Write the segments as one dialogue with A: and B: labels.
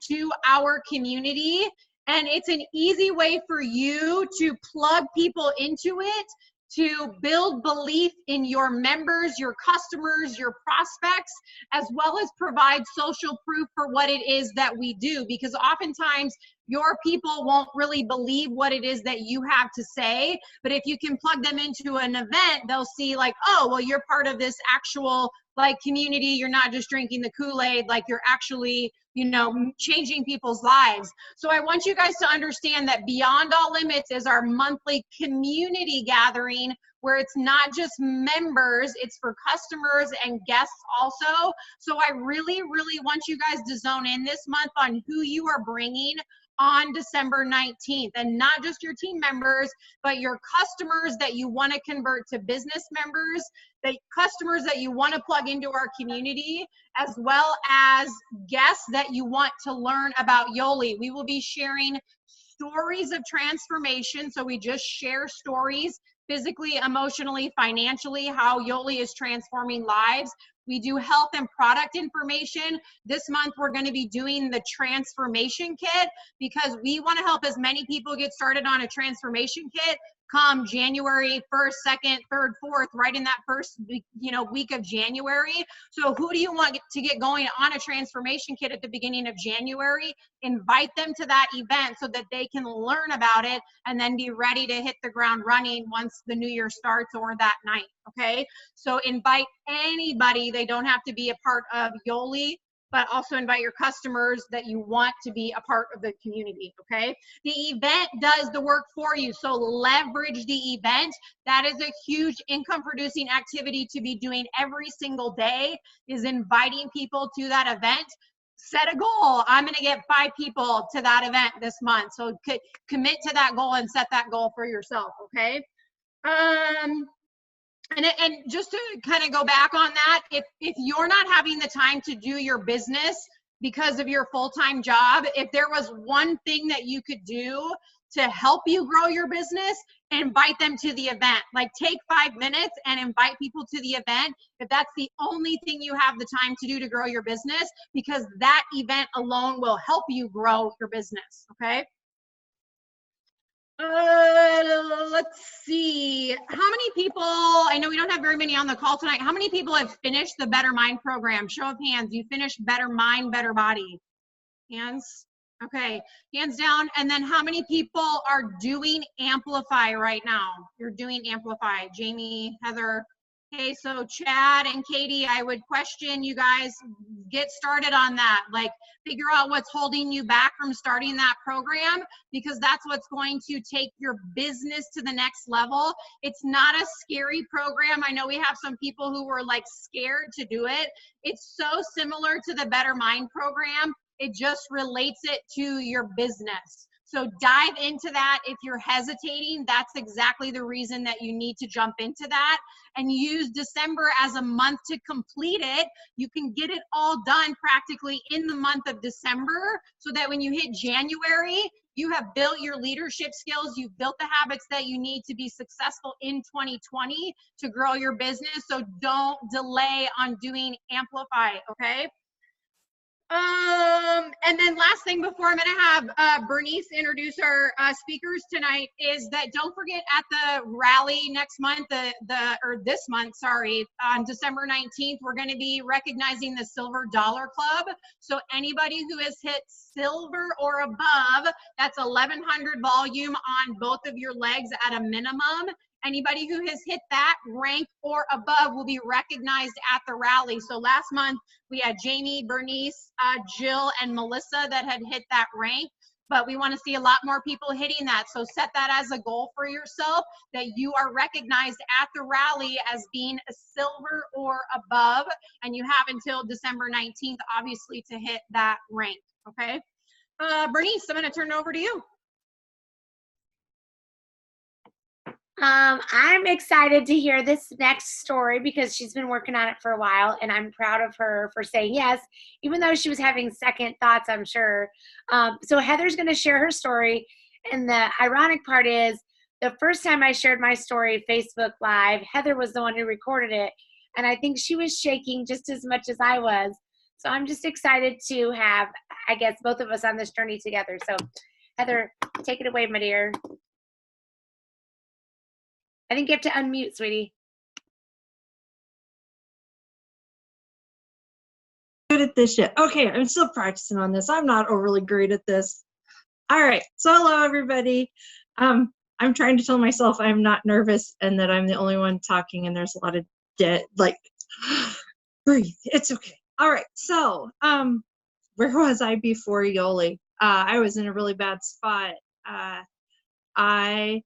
A: to our community. And it's an easy way for you to plug people into it, to build belief in your members, your customers, your prospects, as well as provide social proof for what it is that we do. Because oftentimes your people won't really believe what it is that you have to say. But if you can plug them into an event, they'll see like, oh, well, you're part of this actual like community. You're not just drinking the Kool-Aid, like you're actually, you know, changing people's lives. So I want you guys to understand that Beyond All Limits is our monthly community gathering where it's not just members, it's for customers and guests also. So I really, really want you guys to zone in this month on who you are bringing on December 19th, and not just your team members, but your customers that you want to convert to business members, the customers that you want to plug into our community, as well as guests that you want to learn about Yoli. We will be sharing stories of transformation. So we just share stories physically, emotionally, financially, how Yoli is transforming lives. We do health and product information. This month, we're going to be doing the transformation kit because we want to help as many people get started on a transformation kit come January 1st, 2nd, 3rd, 4th, right in that first week of January. So who do you want to get going on a transformation kit at the beginning of January? Invite them to that event so that they can learn about it and then be ready to hit the ground running once the new year starts or that night, okay? So invite anybody. They don't have to be a part of Yoli, but also invite your customers that you want to be a part of the community, okay? The event does the work for you, so leverage the event. That is a huge income-producing activity to be doing every single day, is inviting people to that event. Set a goal. I'm gonna get 5 people to that event this month, so commit to that goal and set that goal for yourself, okay? And just to kind of go back on that, if you're not having the time to do your business because of your full-time job, if there was one thing that you could do to help you grow your business, invite them to the event. Like take 5 minutes and invite people to the event if that's the only thing you have the time to do to grow your business, because that event alone will help you grow your business, okay? Let's see. How many people, I know we don't have very many on the call tonight. How many people have finished the Better Mind program? Show of hands. You finished Better Mind, Better Body. Hands? Okay, hands down. And then how many people are doing Amplify right now? You're doing Amplify. Jamie, Heather. Okay, so Chad and Katie, I would question you guys, get started on that. Like, figure out what's holding you back from starting that program, because that's what's going to take your business to the next level. It's not a scary program. I know we have some people who were like scared to do it. It's so similar to the Better Mind program. It just relates it to your business. So dive into that. If you're hesitating, that's exactly the reason that you need to jump into that, and use December as a month to complete it. You can get it all done practically in the month of December, so that when you hit January, you have built your leadership skills, you've built the habits that you need to be successful in 2020 to grow your business. So don't delay on doing Amplify, okay? And then last thing before I'm going to have Bernice introduce our speakers tonight is that don't forget at the rally next month, or this month, sorry, on December 19th, we're going to be recognizing the Silver Dollar Club. So anybody who has hit silver or above, that's 1100 volume on both of your legs at a minimum. Anybody who has hit that rank or above will be recognized at the rally. So last month we had Jamie, Bernice, Jill, and Melissa that had hit that rank, but we want to see a lot more people hitting that. So set that as a goal for yourself, that you are recognized at the rally as being a silver or above, and you have until December 19th, obviously, to hit that rank, okay? Bernice, I'm going to turn it over to you.
B: I'm excited to hear this next story because she's been working on it for a while, and I'm proud of her for saying yes, even though she was having second thoughts, I'm sure. So Heather's going to share her story, and the ironic part is the first time I shared my story Facebook Live, Heather was the one who recorded it, and I think she was shaking just as much as I was. So I'm just excited to have, I guess, both of us on this journey together. So Heather, take it away, my dear. I think you have to unmute, sweetie.
C: Good at this shit. Okay, I'm still practicing on this. I'm not overly great at this. All right, so hello everybody. I'm trying to tell myself I'm not nervous and that I'm the only one talking, and there's a lot of breathe. It's okay. All right, so where was I before Yoli? I was in a really bad spot. I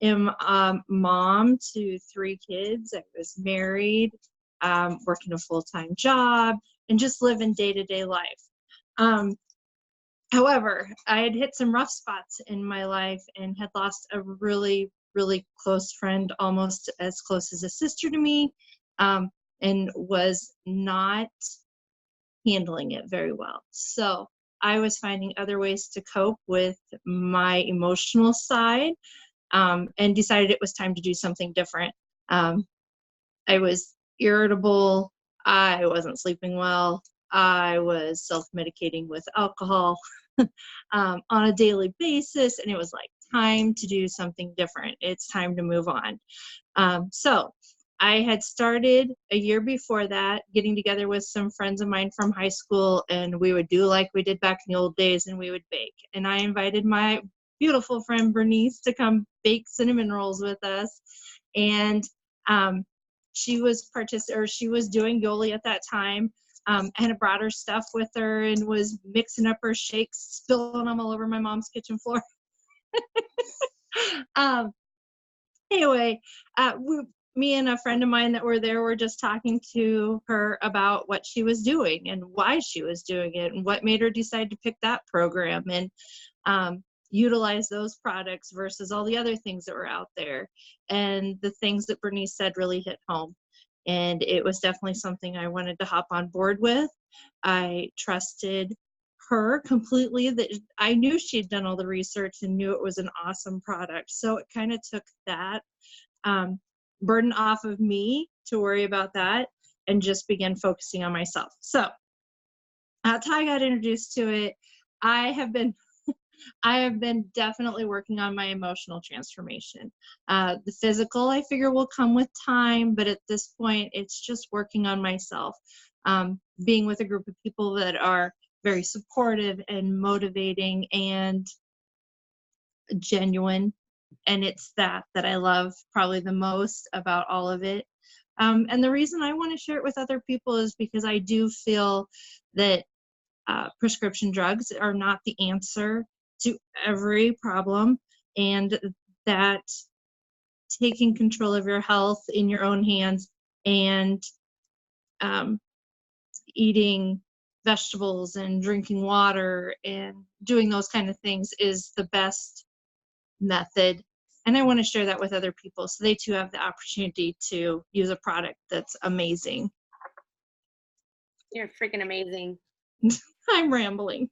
C: am a mom to 3 kids. I was married, working a full-time job, and just living day-to-day life. However, I had hit some rough spots in my life and had lost a really, really close friend, almost as close as a sister to me, and was not handling it very well. So I was finding other ways to cope with my emotional side, and decided it was time to do something different. I was irritable. I wasn't sleeping well. I was self-medicating with alcohol on a daily basis, and it was like time to do something different. It's time to move on. So I had started a year before that getting together with some friends of mine from high school, and we would do like we did back in the old days, and we would bake. And I invited my beautiful friend Bernice to come bake cinnamon rolls with us. And she was doing Yoli at that time, and had brought her stuff with her and was mixing up her shakes, spilling them all over my mom's kitchen floor. Anyway, me and a friend of mine that were there were just talking to her about what she was doing and why she was doing it and what made her decide to pick that program and utilize those products versus all the other things that were out there. And the things that Bernice said really hit home. And it was definitely something I wanted to hop on board with. I trusted her completely, that I knew she'd done all the research and knew it was an awesome product. So it kind of took that burden off of me to worry about that and just began focusing on myself. So that's how I got introduced to it. I have been definitely working on my emotional transformation. The physical, I figure, will come with time, but at this point, it's just working on myself. Being with a group of people that are very supportive and motivating and genuine. And it's that I love probably the most about all of it. And the reason I want to share it with other people is because I do feel that prescription drugs are not the answer to every problem, and that taking control of your health in your own hands and eating vegetables and drinking water and doing those kind of things is the best method. And I want to share that with other people so they too have the opportunity to use a product that's amazing.
B: You're freaking amazing.
C: I'm rambling.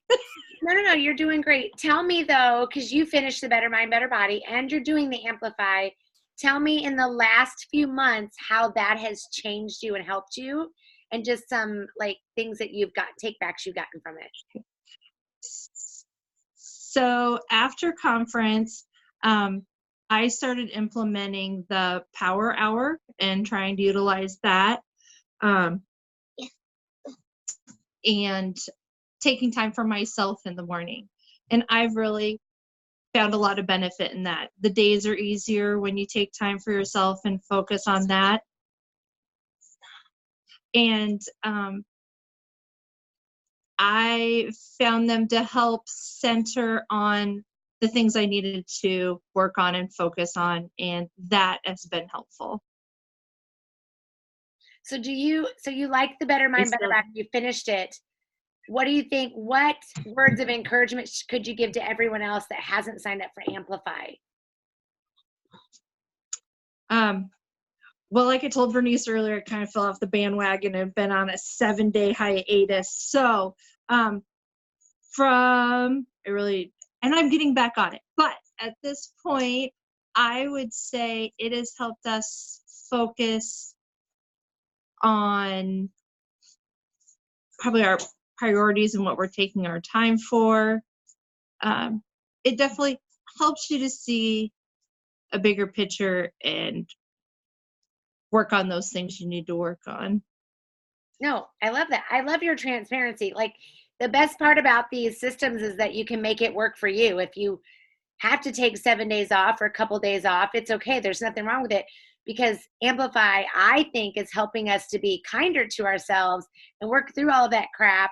B: No, you're doing great. Tell me though, because you finished the Better Mind, Better Body and you're doing the Amplify. Tell me in the last few months how that has changed you and helped you, and just some like things that you've got, take backs you've gotten from it.
C: So after conference, I started implementing the Power Hour and trying to utilize that, and taking time for myself in the morning. And I've really found a lot of benefit in that. The days are easier when you take time for yourself and focus on that. And I found them to help center on the things I needed to work on and focus on, and that has been helpful.
B: So you like the Better Mind, Better Body, you finished it. What do you think, what words of encouragement could you give to everyone else that hasn't signed up for Amplify?
C: Well, like I told Bernice earlier, I kind of fell off the bandwagon and been on a 7-day hiatus. So and I'm getting back on it. But at this point, I would say it has helped us focus on probably our priorities and what we're taking our time for. It definitely helps you to see a bigger picture and work on those things you need to work on.
B: No, I love that. I love your transparency. Like, the best part about these systems is that you can make it work for you. If you have to take 7 days off or a couple days off, it's okay. There's nothing wrong with it, because Amplify, I think, is helping us to be kinder to ourselves and work through all of that crap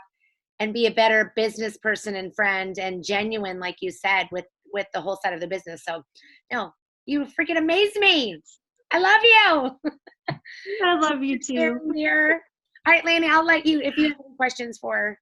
B: and be a better business person and friend and genuine, like you said, with the whole side of the business. So, no, you freaking amaze me. I love you.
C: I love you too.
B: Dear. All right, Lanny, I'll let you, if you have any questions for her.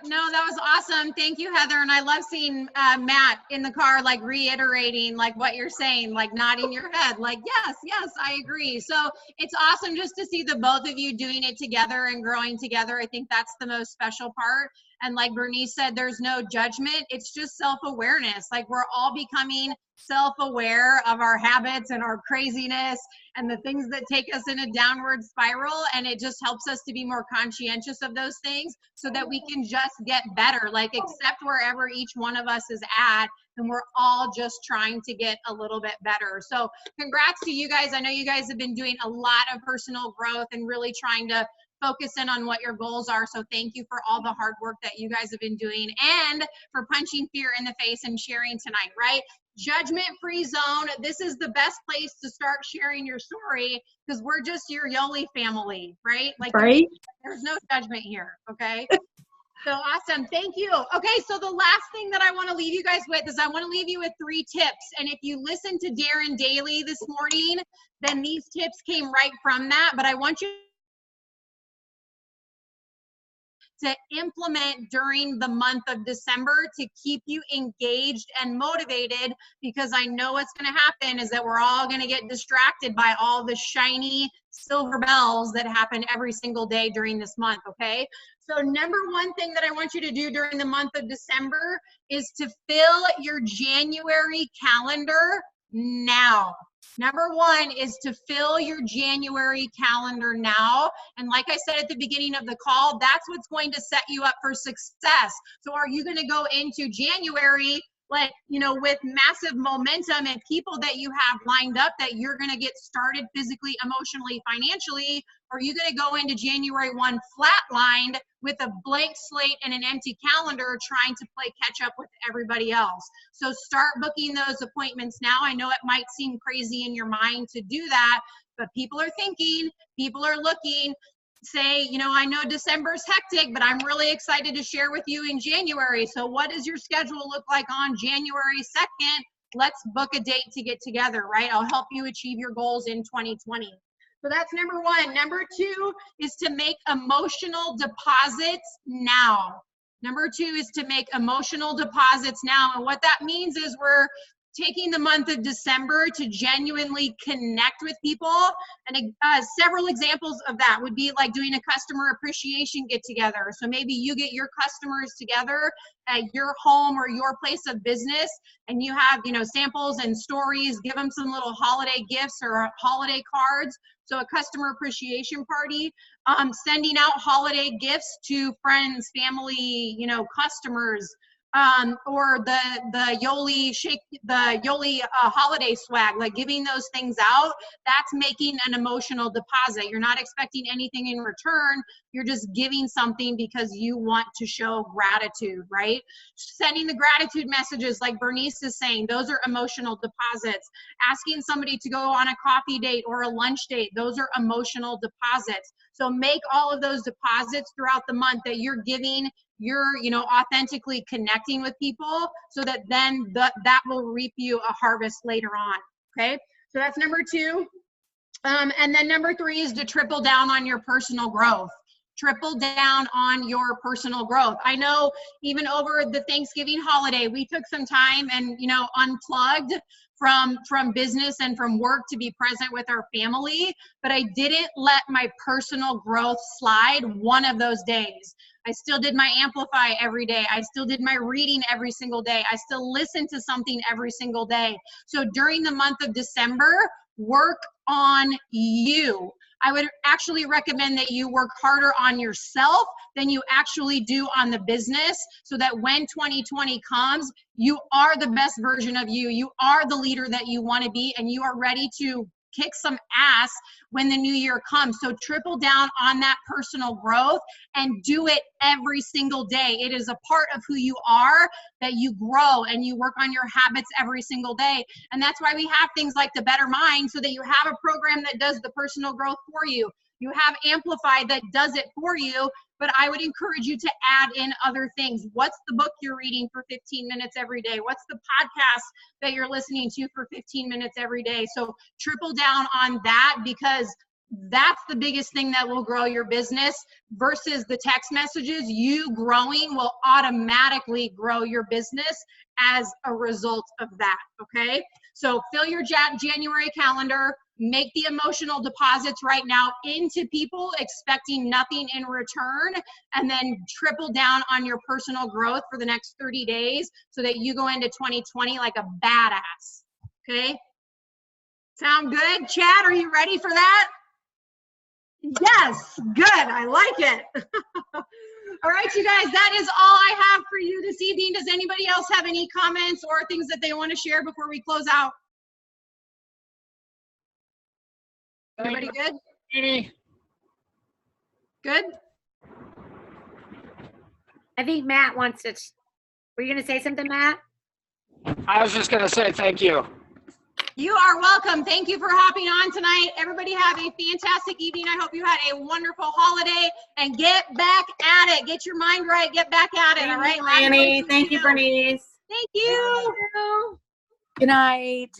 A: No, that was awesome. Thank you, Heather. And I love seeing Matt in the car, like reiterating like what you're saying, like nodding your head, like, yes, yes, I agree. So it's awesome just to see the both of you doing it together and growing together. I think that's the most special part. And like Bernice said, there's no judgment. It's just self-awareness. Like, we're all becoming self-aware of our habits and our craziness and the things that take us in a downward spiral. And it just helps us to be more conscientious of those things so that we can just get better, like accept wherever each one of us is at. And we're all just trying to get a little bit better. So congrats to you guys. I know you guys have been doing a lot of personal growth and really trying to focus in on what your goals are. So thank you for all the hard work that you guys have been doing and for punching fear in the face and sharing tonight, right? Judgment-free zone. This is the best place to start sharing your story, because we're just your Yoli family, right? Like,
C: right?
A: There's no judgment here, okay? So awesome. Thank you. Okay, so the last thing that I want to leave you guys with is I want to leave you with 3 tips. And if you listen to Darren Daly this morning, then these tips came right from that. But I want you to implement during the month of December to keep you engaged and motivated, because I know what's going to happen is that we're all going to get distracted by all the shiny silver bells that happen every single day during this month, okay? So number 1 thing that I want you to do during the month of December is to fill your January calendar now. Number 1 is to fill your January calendar now. And like I said at the beginning of the call, that's what's going to set you up for success. So are you going to go into January, like, you know, with massive momentum and people that you have lined up that you're going to get started physically, emotionally, financially? Or are you going to go into January 1 flatlined with a blank slate and an empty calendar trying to play catch up with everybody else? So start booking those appointments now. I know it might seem crazy in your mind to do that, but people are thinking, people are looking. Say, you know, I know December's hectic, but I'm really excited to share with you in January. So what does your schedule look like on January 2nd? Let's book a date to get together, right? I'll help you achieve your goals in 2020. So that's number 1. Number 2 is to make emotional deposits now. Number 2 is to make emotional deposits now. And what that means is we're taking the month of December to genuinely connect with people. And several examples of that would be like doing a customer appreciation get together. So maybe you get your customers together at your home or your place of business, and you have, you know, samples and stories, give them some little holiday gifts or holiday cards. So a customer appreciation party, sending out holiday gifts to friends, family, you know, customers, or the Yoli holiday swag, like giving those things out. That's making an emotional deposit. You're not expecting anything in return. You're just giving something because you want to show gratitude, right? Sending the gratitude messages like Bernice is saying, those are emotional deposits. Asking somebody to go on a coffee date or a lunch date, those are emotional deposits. So make all of those deposits throughout the month that you're giving, you're, you know, authentically connecting with people, so that then that will reap you a harvest later on, okay? So that's number 2. And then number 3 is to triple down on your personal growth. Triple down on your personal growth. I know even over the Thanksgiving holiday, we took some time and, you know, unplugged from business and from work to be present with our family, but I didn't let my personal growth slide one of those days. I still did my Amplify every day. I still did my reading every single day. I still listened to something every single day. So during the month of December, work on you. I would actually recommend that you work harder on yourself than you actually do on the business, so that when 2020 comes, you are the best version of you. You are the leader that you want to be, and you are ready to kick some ass when the new year comes. So triple down on that personal growth and do it every single day. It is a part of who you are, that you grow and you work on your habits every single day. And that's why we have things like the Better Mind, so that you have a program that does the personal growth for you. You have Amplify that does it for you, but I would encourage you to add in other things. What's the book you're reading for 15 minutes every day? What's the podcast that you're listening to for 15 minutes every day? So triple down on that, because that's the biggest thing that will grow your business versus the text messages. You growing will automatically grow your business as a result of that, okay? So fill your January calendar, make the emotional deposits right now into people expecting nothing in return, and then triple down on your personal growth for the next 30 days so that you go into 2020 like a badass, okay? Sound good? Chad, are you ready for that? Yes, good, I like it. All right, you guys, that is all I have for you this evening. Does anybody else have any comments or things that they want to share before we close out? Everybody good? Good?
B: I think Matt wants to. Were you going to say something, Matt?
D: I was just going to say thank you.
A: You are welcome. Thank you for hopping on tonight. Everybody have a fantastic evening. I hope you had a wonderful holiday, and get back at it. Get your mind right. Get back at it. All right,
E: Lanny. Thank you, Bernice.
A: Thank you.
E: Good night.